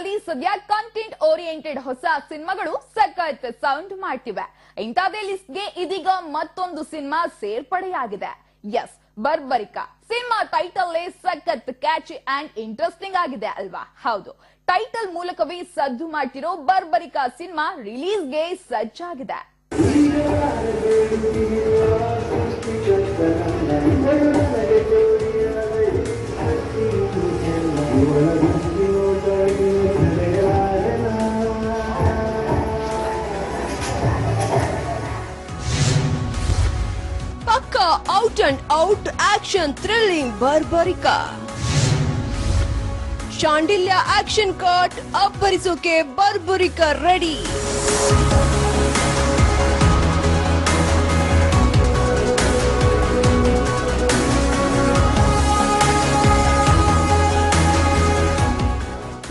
ಚಿತ್ರರಂಗದಲ್ಲಿ ಸದ್ಯ content oriented ಹೊಸ ಸಿನಿಮಾಗಳು ಸಖತ್ ಸೌಂಡ್ ಮಾಡ್ತಿವೆ. ಇಂಥದೇ ಲಿಸ್ಟ್ಗೆ ಇದೀಗ ಮತ್ತೊಂದು ಸಿನಿಮಾ ಸೇರ್ಪಡೆಯಾಗಿದೆ. ಎಸ್, ಬರ್ಬರಿಕಾ ಸಿನಿಮಾ ಟೈಟಲ್ ಸಖತ್ ಕ್ಯಾಚಿ ಅಂಡ್ ಇಂಟ್ರೆಸ್ಟಿಂಗ್ ಆಗಿದೆ ಅಲ್ವಾ? ಹೌದು, ಟೈಟಲ್ ಮೂಲಕವೇ ಸದ್ದು ಮಾಡ್ತಿರೋ ಬರ್ಬರಿಕಾ ಸಿನಿಮಾ ರಿಲೀಸ್ಗೆ ಸಜ್ಜಾಗಿದೆ. ಪಕ್ಕಾ out and out action thrilling Barbarika. Shandilya action cut ಅಬ್ಬರಿಸೋಕೆ ಬರ್ಬರಿಕಾ ರೆಡಿ.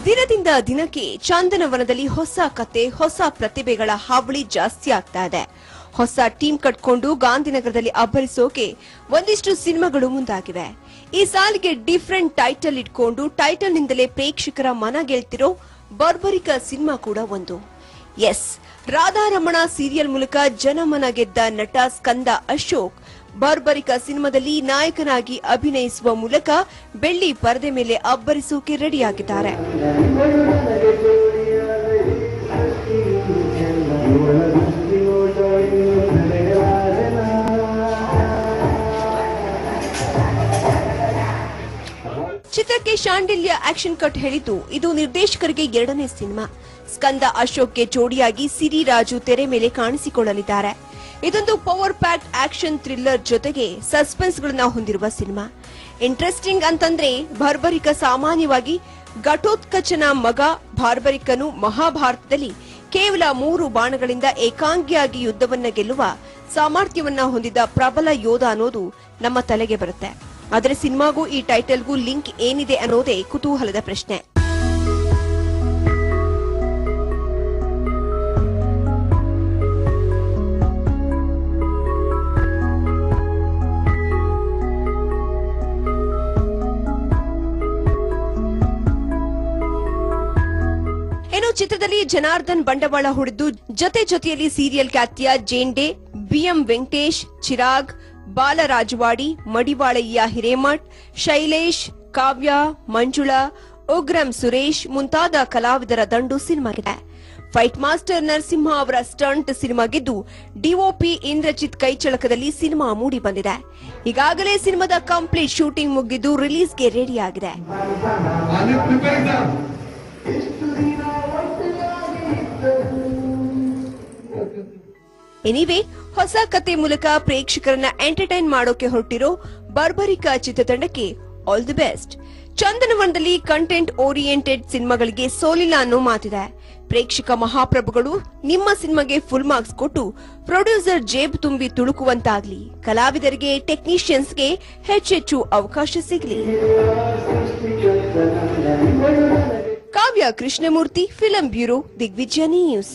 ದಿನದಿಂದ ದಿನಕ್ಕೆ ಚಂದನವನದಲ್ಲಿ ಹೊಸ ಕತೆ, ಹೊಸ ಪ್ರತಿಭೆಗಳ ಹಾವಳಿ ಜಾಸ್ತಿ ಆಗ್ತಾ ಇದೆ. ಹೊಸ ಟೀಮ್ ಕಟ್ಕೊಂಡು ಗಾಂಧಿನಗರದಲ್ಲಿ ಅಬ್ಬರಿಸೋಕೆ ಒಂದಿಷ್ಟು ಸಿನಿಮಾಗಳು ಮುಂದಾಗಿವೆ. ಈ ಸಾಲಿಗೆ ಡಿಫರೆಂಟ್ ಟೈಟಲ್ ಇಟ್ಕೊಂಡು ಟೈಟಲ್ ನಿಂದಲೇ ಪ್ರೇಕ್ಷಕರ ಮನ ಗೆಲ್ತಿರೋ ಬರ್ಬರಿಕಾ ಸಿನಿಮಾ ಕೂಡ ಒಂದು. ಎಸ್, ರಾಧಾರಮಣ ಸೀರಿಯಲ್ ಮೂಲಕ ಜನಮನ ಗೆದ್ದ ನಟ ಸ್ಕಂದ ಅಶೋಕ್ ಬರ್ಬರಿಕಾ ಸಿನಿಮಾದಲ್ಲಿ ನಾಯಕನಾಗಿ ಅಭಿನಯಿಸುವ ಮೂಲಕ ಬೆಳ್ಳಿ ಪರದೆ ಮೇಲೆ ಅಬ್ಬರಿಸೋಕೆ ರೆಡಿಯಾಗಿದ್ದಾರೆ. ಚಿತ್ರಕ್ಕೆ ಶಾಂಡಿಲ್ಯ ಆಕ್ಷನ್ ಕಟ್ ಹೇಳಿದ್ದು ಇದು ನಿರ್ದೇಶಕರಿಗೆ ಎರಡನೇ ಸಿನಿಮಾ. ಸ್ಕಂದ ಅಶೋಕ್ಗೆ ಜೋಡಿಯಾಗಿ ಸಿರಿ ರಾಜು ತೆರೆ ಮೇಲೆ ಕಾಣಿಸಿಕೊಳ್ಳಲಿದ್ದಾರೆ. ಇದೊಂದು ಪವರ್ ಪ್ಯಾಕ್ಡ್ ಆಕ್ಷನ್ ಥ್ರಿಲ್ಲರ್ ಜೊತೆಗೆ ಸಸ್ಪೆನ್ಸ್ ಗಳನ್ನ ಹೊಂದಿರುವ ಸಿನಿಮಾ. ಇಂಟ್ರೆಸ್ಟಿಂಗ್ ಅಂತಂದ್ರೆ ಬರ್ಬರಿಕಾ ಸಾಮಾನ್ಯವಾಗಿ ಘಟೋತ್ಕಚನ ಮಗ ಬಾರ್ಬರಿಕನು ಮಹಾಭಾರತದಲ್ಲಿ ಕೇವಲ 3 ಬಾಣಗಳಿಂದ ಏಕಾಂಗಿಯಾಗಿ ಯುದ್ಧವನ್ನ ಗೆಲ್ಲುವ ಸಾಮರ್ಥ್ಯವನ್ನ ಹೊಂದಿದ್ದ ಪ್ರಬಲ ಯೋಧ ಅನ್ನೋದು ನಮ್ಮ ತಲೆಗೆ ಬರುತ್ತೆ. ಆದರೆ ಸಿನಿಮಾಗೂ ಈ ಟೈಟಲ್ಗೂ ಲಿಂಕ್ ಏನಿದೆ ಅನ್ನೋದೇ ಕುತೂಹಲದ ಪ್ರಶ್ನೆ. ಚಿತ್ರದಲ್ಲಿ ಜನಾರ್ದನ್ ಬಂಡವಾಳ ಹೂಡಿದ್ದು ಜೊತೆಯಲ್ಲಿ ಸೀರಿಯಲ್ ಖ್ಯಾತಿಯ ಜೇಂಡೆ, ಬಿಎಂ ವೆಂಕಟೇಶ್, ಚಿರಾಗ್, ಬಾಲರಾಜವಾಡಿ, ಮಡಿವಾಳಯ್ಯ ಹಿರೇಮಠ್, ಶೈಲೇಶ್, ಕಾವ್ಯ, ಮಂಜುಳಾ, ಉಗ್ರಂ ಸುರೇಶ್ ಮುಂತಾದ ಕಲಾವಿದರ ದಂಡು ಸಿನಿಮಾಗಿದೆ. ಫೈಟ್ ಮಾಸ್ಟರ್ ನರಸಿಂಹ ಅವರ ಸ್ಟಂಟ್ ಸಿನಿಮಾಗಿದ್ದು ಡಿಒಪಿ ಇಂದ್ರಜಿತ್ ಕೈಚಳಕದಲ್ಲಿ ಸಿನಿಮಾ ಮೂಡಿ ಬಂದಿದೆ. ಈಗಾಗಲೇ ಸಿನಿಮಾದ ಕಂಪ್ಲೀಟ್ ಶೂಟಿಂಗ್ ಮುಗಿದ್ದು ರಿಲೀಸ್ಗೆ ರೆಡಿಯಾಗಿದೆ. ಎನಿವೆ, ಹೊಸ ಕತೆ ಮೂಲಕ ಪ್ರೇಕ್ಷಕರನ್ನ ಎಂಟರ್ಟೈನ್ ಮಾಡೋಕೆ ಹೊರಟಿರೋ ಬರ್ಬರಿಕಾ ಚಿತ್ರತಂಡಕ್ಕೆ ಆಲ್ ದಿ ಬೆಸ್ಟ್. ಚಂದನವನದಲ್ಲಿ ಕಂಟೆಂಟ್ ಓರಿಯೆಂಟೆಡ್ ಸಿನಿಮಾಗಳಿಗೆ ಸೋಲಿಲ್ಲ ಅನ್ನೋ ಮಾತಿದೆ. ಪ್ರೇಕ್ಷಕ ಮಹಾಪ್ರಭುಗಳು ನಿಮ್ಮ ಸಿನಿಮಾಗೆ ಫುಲ್ ಮಾರ್ಕ್ಸ್ ಕೊಟ್ಟು ಪ್ರೊಡ್ಯೂಸರ್ ಜೇಬ್ ತುಂಬಿ ತುಳುಕುವಂತಾಗ್ಲಿ. ಕಲಾವಿದರಿಗೆ, ಟೆಕ್ನಿಷಿಯನ್ಸ್ಗೆ ಹೆಚ್ಚೆಚ್ಚು ಅವಕಾಶ ಸಿಗಲಿ. Kavya Krishnamurthy, film bureau, Digvijaya news.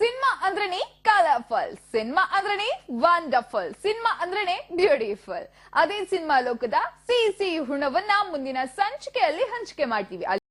ಸಿನಿಮಾ ಅಂದ್ರೇನೆ ಕಲರ್ಫುಲ್, ಸಿನಿಮಾ ಅಂದ್ರೇನೆ ವಂಡರ್ಫುಲ್, ಸಿನಿಮಾ ಅಂದ್ರೇನೆ ಬ್ಯೂಟಿಫುಲ್. ಅದೇ ಸಿನಿಮಾ ಲೋಕದ ಸಿಹಿ ಹುಣವನ್ನ ಮುಂದಿನ ಸಂಚಿಕೆಯಲ್ಲಿ ಹಂಚಿಕೆ ಮಾಡ್ತೀವಿ.